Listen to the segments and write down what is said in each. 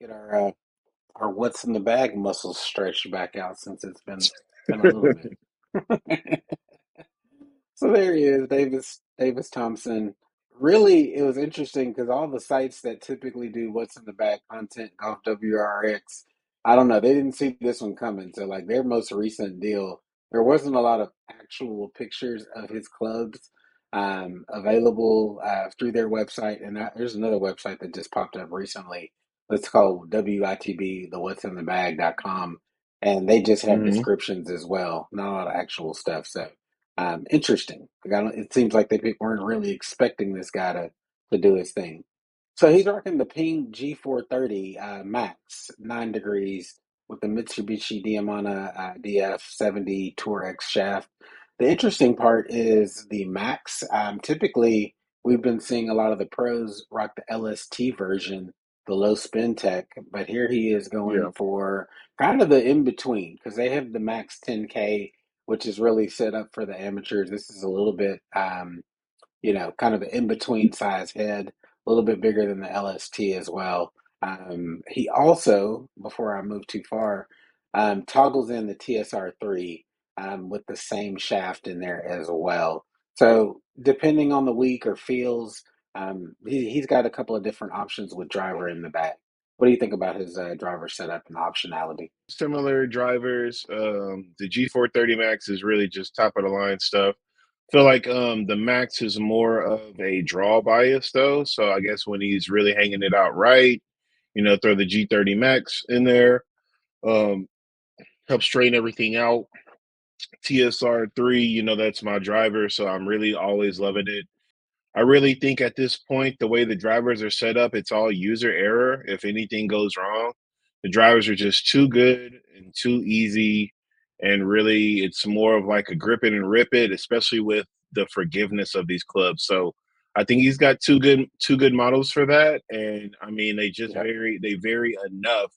Get our what's in the bag muscles stretched back out since it's been a little bit. So there he is, Davis Thompson. Really, it was interesting because all the sites that typically do what's in the bag content, Golf WRX, I don't know, they didn't see this one coming. So like their most recent deal, there wasn't a lot of actual pictures of his clubs available through their website. And there's another website that just popped up recently. It's called WITB, the what's in the bag.com. And they just have Hmm. descriptions as well, not a lot of actual stuff. So interesting. Like, it seems like they weren't really expecting this guy to do his thing. So he's rocking the Ping G430 Max 9 degrees with the Mitsubishi Diamana DF70 Tour X shaft. The interesting part is the Max. Typically, we've been seeing a lot of the pros rock the LST version, the low spin tech, but here he is going Yeah. for kind of the in between because they have the Max 10K, which is really set up for the amateurs. This is a little bit, kind of an in between size head, a little bit bigger than the LST as well. He also, before I move too far, toggles in the TSR3 with the same shaft in there as well. So depending on the week or feels, he's got a couple of different options with driver in the back. What do you think about his driver setup and optionality? Similar drivers. The G430 Max is really just top of the line stuff. Feel like the Max is more of a draw bias though. So I guess when he's really hanging it out right, throw the G30 Max in there. Um, Help straighten everything out. TSR3, that's my driver, so I'm really always loving it. I really think at this point, the way the drivers are set up, it's all user error. If anything goes wrong, the drivers are just too good and too easy. And really, it's more of like a grip it and rip it, especially with the forgiveness of these clubs. So I think he's got two good models for that. And I mean, Yeah, they vary enough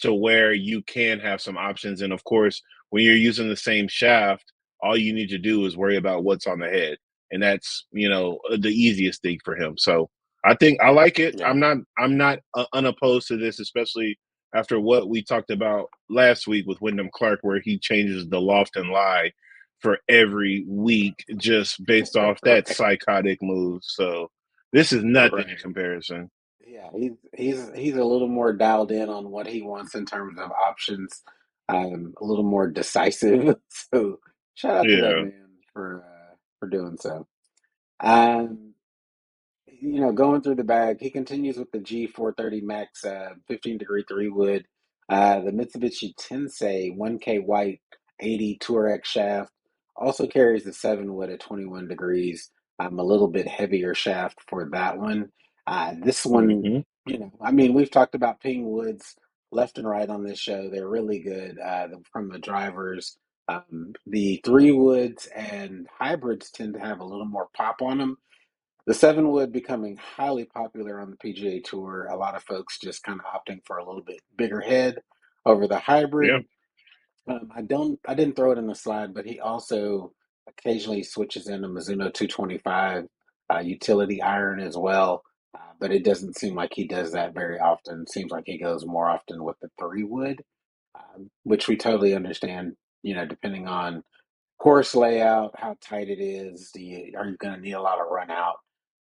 to where you can have some options. And of course, when you're using the same shaft, all you need to do is worry about what's on the head. And that's, the easiest thing for him. So I think I like it. yeah. I'm not unopposed to this, especially after what we talked about last week with Wyndham Clark, where he changes the loft and lie for every week just based off that Right, psychotic move. So this is nothing in right. comparison. Yeah, he's a little more dialed in on what he wants in terms of options, a little more decisive. So shout out to that Yeah. man for doing so. Um, going through the bag, he continues with the G430 Max 15 degree 3 wood, the Mitsubishi Tensei 1K white 80 Tour X shaft. Also carries the 7 wood at 21 degrees. A little bit heavier shaft for that one. This one, Hmm. I mean, we've talked about Ping Woods left and right on this show. They're really good from the drivers. The 3 woods and hybrids tend to have a little more pop on them. The 7 wood becoming highly popular on the PGA Tour. A lot of folks just kind of opting for a little bit bigger head over the Yeah. hybrid. I didn't throw it in the slide, but he also occasionally switches in a Mizuno 225 utility iron as well. But it doesn't seem like he does that very often. Seems like he goes more often with the 3 wood, which we totally understand. Depending on course layout, how tight it is, are you going to need a lot of run out?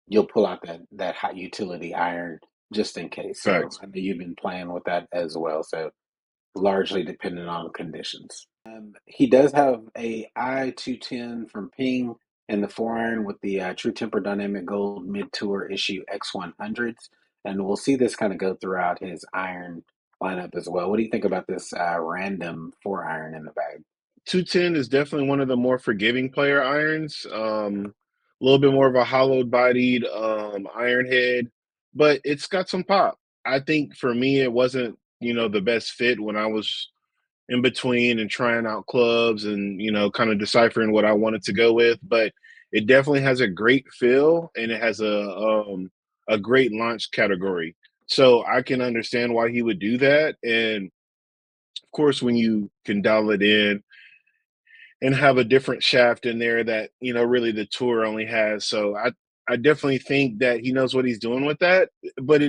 You'll pull out that hot utility iron just in case. So Facts. I know you've been playing with that as well. So largely dependent on conditions. He does have a I-210 from Ping in the 4 iron with the True Temper Dynamic Gold Mid Tour issue X100s, and we'll see this kind of go throughout his iron lineup as well. What do you think about this random 4 iron in the bag? 210 is definitely one of the more forgiving player irons. A little bit more of a hollowed bodied iron head, but it's got some pop. I think for me, it wasn't, the best fit when I was in between and trying out clubs and, kind of deciphering what I wanted to go with. But it definitely has a great feel and it has a great launch category. So I can understand why he would do that. And of course, when you can dial it in and have a different shaft in there that really the tour only has. So I definitely think that he knows what he's doing with that. But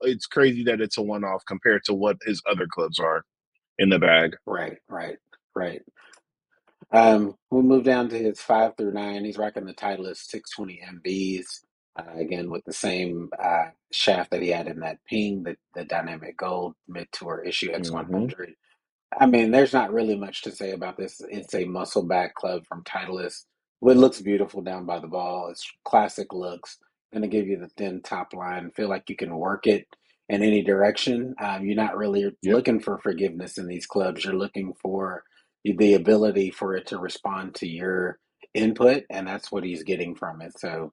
it's crazy that it's a one off compared to what his other clubs are in the bag. Right, right, right. We'll move down to his 5 through 9. He's rocking the Titleist 620 MBs, again with the same shaft that he had in that ping, the dynamic gold mid tour issue Hmm. X100. I mean, there's not really much to say about this. It's a muscle back club from Titleist. It looks beautiful down by the ball. It's classic looks. Going to give you the thin top line. Feel like you can work it in any direction. You're not really Yep. looking for forgiveness in these clubs. You're looking for the ability for it to respond to your input, and that's what he's getting from it. So,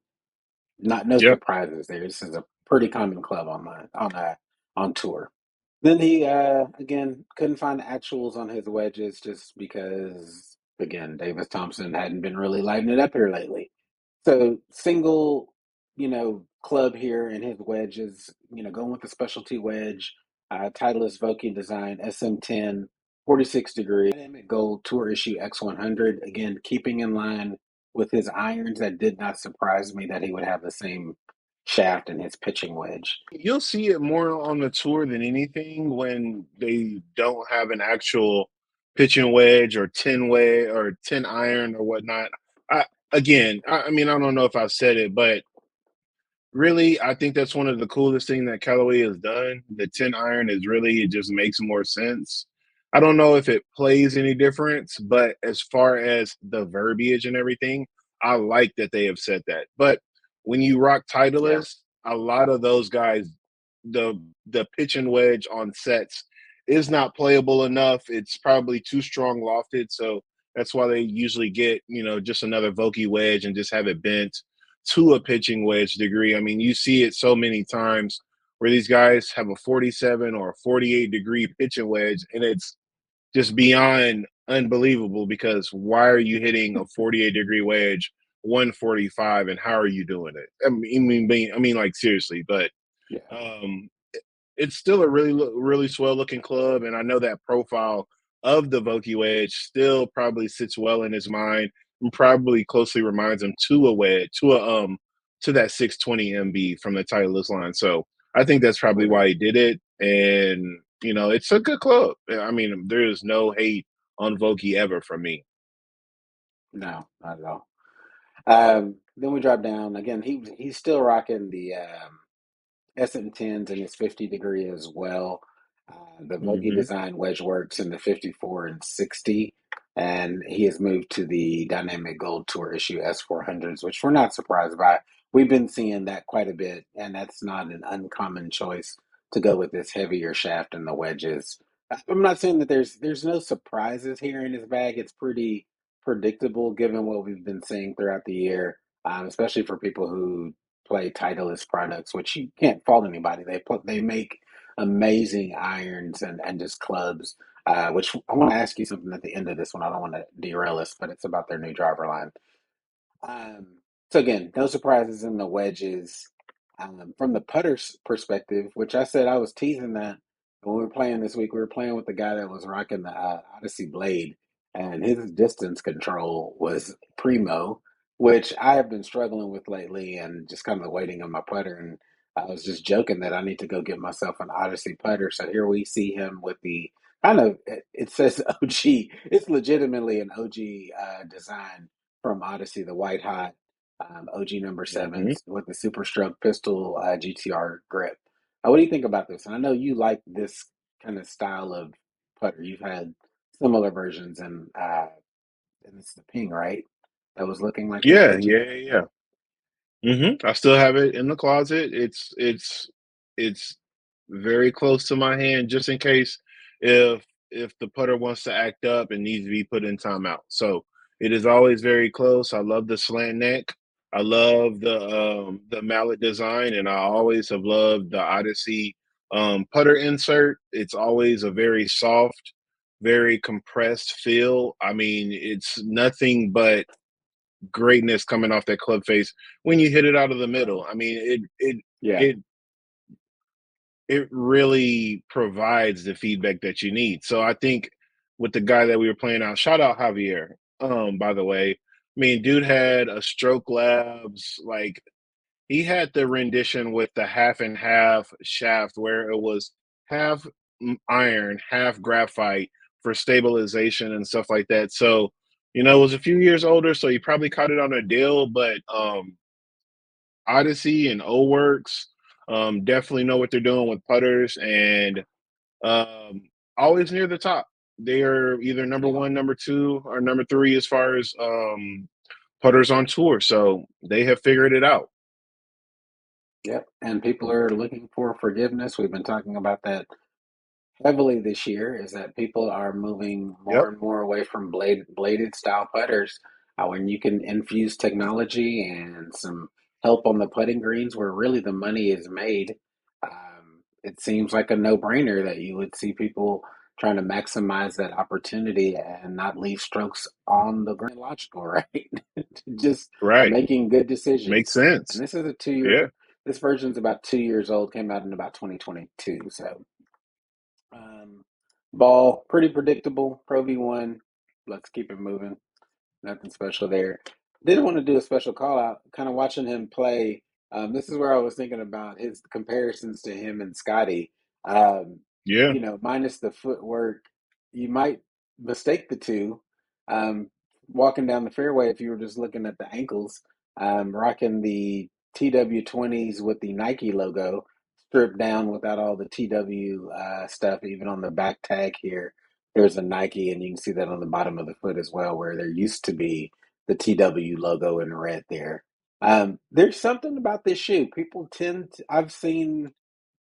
not no Yep. surprises there. This is a pretty common club on tour. Then he again couldn't find actuals on his wedges just because again Davis Thompson hadn't been really lighting it up here lately. So single, club here in his wedges, going with the specialty wedge, Titleist Voking design SM10, 46 degree dynamic gold tour issue X100. Again, keeping in line with his irons, that did not surprise me that he would have the same shaft in his pitching wedge. You'll see it more on the tour than anything when they don't have an actual pitching wedge or 10 way or 10 iron or whatnot. I I mean, I don't know if I've said it, but really, I think that's one of the coolest thing that Callaway has done. The 10 iron is really, it just makes more sense. I don't know if it plays any difference, but as far as the verbiage and everything, I like that they have said that. But when you rock Yeah, Titleist, a lot of those guys, the pitch and wedge on sets is not playable enough. It's probably too strong lofted, so that's why they usually get just another Vokey wedge and just have it bent to a pitching wedge degree. I mean, you see it so many times where these guys have a 47 or a 48-degree pitching wedge, and it's just beyond unbelievable because why are you hitting a 48-degree wedge 145 and how are you doing it? I mean, like seriously, but yeah. um, it's still a really swell looking club, and I know that profile of the Vokey wedge still probably sits well in his mind and probably closely reminds him to a wedge to that 620 MB from the Titleist line. So I think that's probably Right. why he did it, and it's a good club. I mean, there is no hate on Vokey ever from me. No, not at all. Then we drop down again. He's still rocking the SM10s in his 50 degree as well. The Vogie Hmm. design wedge works in the 54 and 60, and he has moved to the Dynamic Gold Tour issue S400s, which we're not surprised by. We've been seeing that quite a bit, and that's not an uncommon choice to go with this heavier shaft and the wedges. I'm not saying that there's no surprises here in his bag. It's pretty predictable given what we've been seeing throughout the year, especially for people who play Titleist products, which you can't fault anybody. They make amazing irons and just clubs. Which I want to ask you something at the end of this one. I don't want to derail us, but it's about their new driver line. Um, so again, no surprises in the wedges. From the putter's perspective, which I said I was teasing that when we were playing this week, we were playing with the guy that was rocking the Odyssey blade, and his distance control was primo, which I have been struggling with lately, and just kind of waiting on my putter. And I was just joking that I need to go get myself an Odyssey putter. So here we see him with the kind of it says OG. It's legitimately an OG design from Odyssey, the white hot OG number Hmm. sevens with the Super Stroke pistol GTR grip. What do you think about this? And I know you like this kind of style of putter. You've had similar versions, and it's the ping, right? That was looking like this Yeah, OG. yeah, yeah. I still have it in the closet. It's very close to my hand just in case if the putter wants to act up and needs to be put in timeout. So it is always very close. I love the slant neck. I love the mallet design, and I always have loved the Odyssey putter insert. It's always a very soft, very compressed feel. I mean, it's nothing but greatness coming off that club face when you hit it out of the middle. I mean, Yeah, it it really provides the feedback that you need. So I think with the guy that we were playing out, shout out Javier. By the way, I mean, dude had a Stroke Labs like he had the rendition with the half and half shaft where it was half iron, half graphite for stabilization and stuff like that. So, it was a few years older, so he probably caught it on a deal, but Odyssey and O Works definitely know what they're doing with putters and um, always near the top. They are either number Yeah. one, number two, or number three as far as putters on tour. So they have figured it out. Yep. And people are looking for forgiveness. We've been talking about that heavily this year, is that people are moving more Yep. and more away from bladed style putters. When you can infuse technology and some help on the putting greens where really the money is made, it seems like a no-brainer that you would see people trying to maximize that opportunity and not leave strokes on the green. Logical, right? Just Right. making good Makes decisions. And sense. this is a 2 year. Yeah. This version's about 2 years old. Came out in about 2022. So um, ball, pretty predictable. Pro V1. Let's keep it moving. Nothing special there. Didn't want to do a special call out. Kind of watching him play. This is where I was thinking about his comparisons to him and Scotty. Um, Yeah. minus the footwork, you might mistake the two. Um, Walking down the fairway, if you were just looking at the ankles, rocking the TW20s with the Nike logo, stripped down without all the TW stuff, even on the back tag here. There's a Nike, and you can see that on the bottom of the foot as well, where there used to be the TW logo in red there. There's something about this shoe. People tend to, I've seen,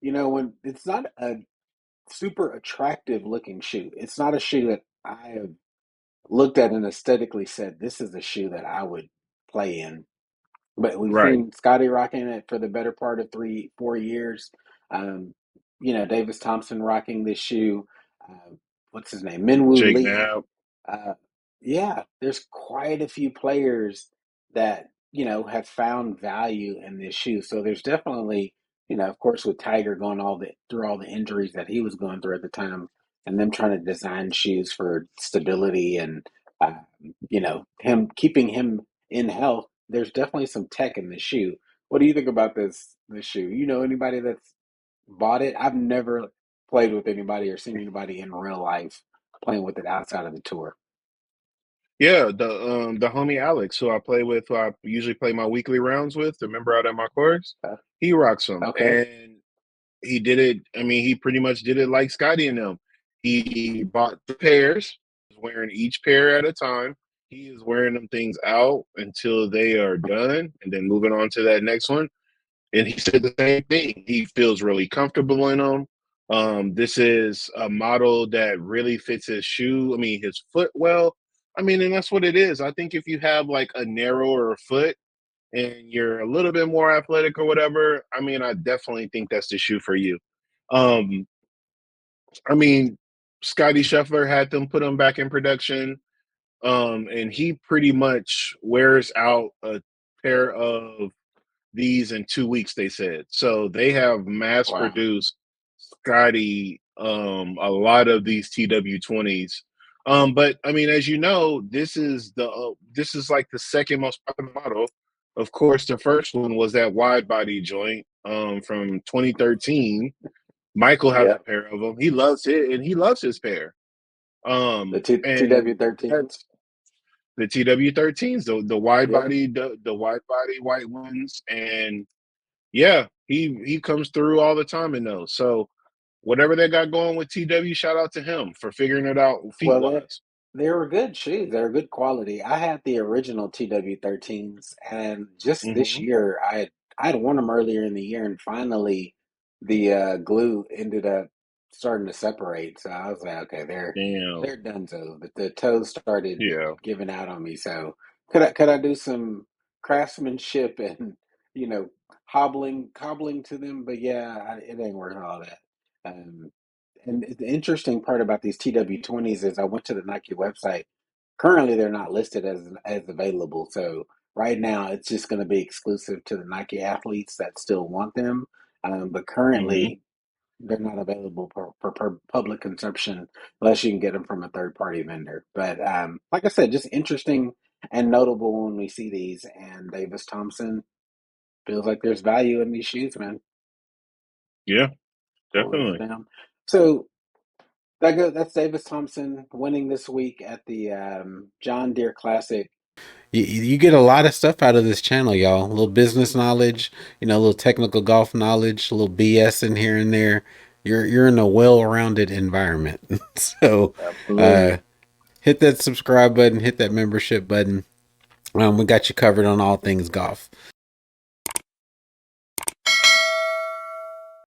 when it's not a super attractive looking shoe. It's not a shoe that I have looked at and aesthetically said, this is a shoe that I would play in. But we've Right. seen Scotty rocking it for the better part of 3, 4 years. Um, Davis Thompson rocking this shoe. Uh, what's his name? Minwoo Jake Lee. now. Uh, yeah, there's quite a few players that, have found value in this shoe. So there's definitely, of course, with Tiger going through all the injuries that he was going through at the time, and them trying to design shoes for stability and, him keeping him in health. There's definitely some tech in the shoe. What do you think about this shoe? You know anybody that's bought it? I've never played with anybody or seen anybody in real life playing with it outside of the tour. Yeah, the homie Alex, who I play with, who I usually play my weekly rounds with, the member out at my course, Uh, he rocks them, okay. and he did it. I mean, he pretty much did it like Scotty and them. He bought the pairs, wearing each pair at a time. He is wearing them things out until they are done, and then moving on to that next one. And he said the same thing. He feels really comfortable in them. This is a model that really fits his shoe. I mean, his foot well. I mean, and that's what it is. I think if you have like a narrower foot and you're a little bit more athletic or whatever, I mean, I definitely think that's the shoe for you. Um, I mean, Scotty Scheffler had them put them back in production, and he pretty much wears out a pair of these in 2 weeks, they said. So they have mass Wow. produced Scotty a lot of these TW20s. But I mean, as you know, this is like the second most popular model. Of course, the first one was that wide body joint from 2013. Michael has a Yep. pair of them. He loves it, and he loves his pair. The And TW13s. that's the TW13s, the wide Yep. body, the wide body white ones, and yeah, he comes through all the time in those. So whatever they got going with TW, shout out to him for figuring it out feet Well, wise. they were good shoes. They were good quality. I had the original TW13s, and just this Hmm. year, I had worn them earlier in the year, and finally, the glue ended up starting to separate. So I was like, okay, they're Damn. done. So the toes started Yeah. giving out on me. So could I do some craftsmanship and you know cobbling to them? But yeah, it ain't worth all that. Um, and the interesting part about these TW20s is I went to the Nike website. Currently, they're not listed as available. So right now, it's just going to be exclusive to the Nike athletes that still want them. But Hmm. currently, they're not available for public consumption unless you can get them from a third party vendor. But like I said, just interesting and notable when we see these. And Davis Thompson feels like there's value in these shoes, man. Yeah, Totally hands definitely. down. So that's Davis Thompson winning this week at the John Deere Classic. You get a lot of stuff out of this channel, y'all. A little business knowledge, a little technical golf knowledge, a little BS in here and there. You're in a well-rounded environment. So uh, Absolutely. hit that subscribe button, hit that membership button. We got you covered on all things golf.